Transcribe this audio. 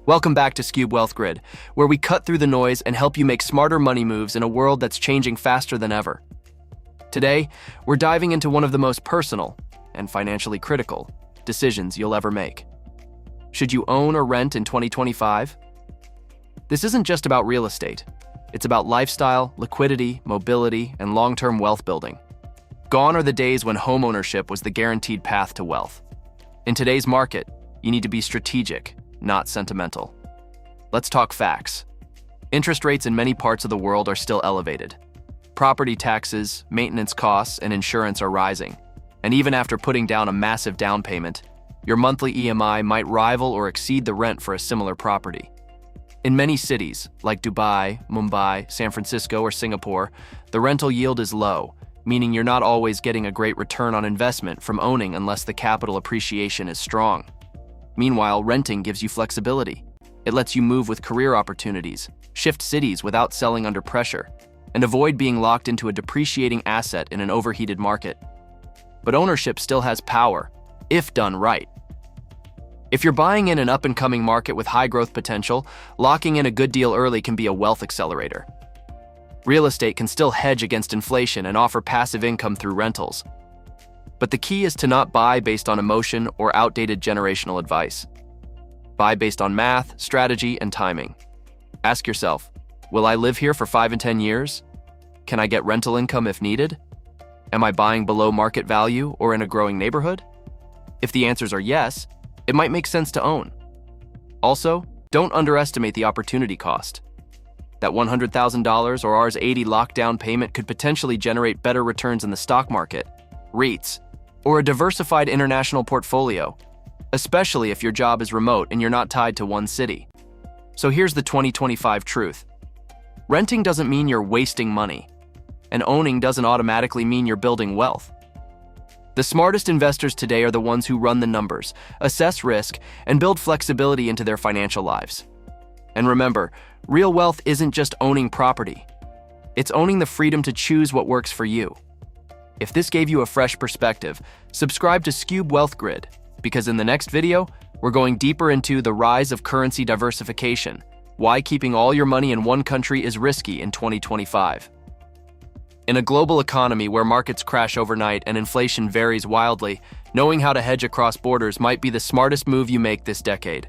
Welcome back to Scube Wealth Grid, where we cut through the noise and help you make smarter money moves in a world that's changing faster than ever. Today, we're diving into one of the most personal and financially critical decisions you'll ever make. Should you own or rent in 2025? This isn't just about real estate. It's about lifestyle, liquidity, mobility, and long-term wealth building. Gone are the days when homeownership was the guaranteed path to wealth. In today's market, you need to be strategic, not sentimental. Let's talk facts. Interest rates in many parts of the world are still elevated. Property taxes, maintenance costs, and insurance are rising. And even after putting down a massive down payment, your monthly EMI might rival or exceed the rent for a similar property. In many cities, like Dubai, Mumbai, San Francisco, or Singapore, the rental yield is low, meaning you're not always getting a great return on investment from owning unless the capital appreciation is strong. Meanwhile, renting gives you flexibility. It lets you move with career opportunities, shift cities without selling under pressure, and avoid being locked into a depreciating asset in an overheated market. But ownership still has power, if done right. If you're buying in an up-and-coming market with high growth potential, locking in a good deal early can be a wealth accelerator. Real estate can still hedge against inflation and offer passive income through rentals. But the key is to not buy based on emotion or outdated generational advice. Buy based on math, strategy, and timing. Ask yourself, will I live here for 5 and 10 years? Can I get rental income if needed? Am I buying below market value or in a growing neighborhood? If the answers are yes, it might make sense to own. Also, don't underestimate the opportunity cost. That $100,000 or Rs. 80 lockdown payment could potentially generate better returns in the stock market, REITs, or a diversified international portfolio, especially if your job is remote and you're not tied to one city. So here's the 2025 truth. Renting doesn't mean you're wasting money, and owning doesn't automatically mean you're building wealth. The smartest investors today are the ones who run the numbers, assess risk, and build flexibility into their financial lives. And remember, real wealth isn't just owning property. It's owning the freedom to choose what works for you. If this gave you a fresh perspective, subscribe to Scube Wealth Grid, because in the next video, we're going deeper into the rise of currency diversification, why keeping all your money in one country is risky in 2025. In a global economy where markets crash overnight and inflation varies wildly, knowing how to hedge across borders might be the smartest move you make this decade.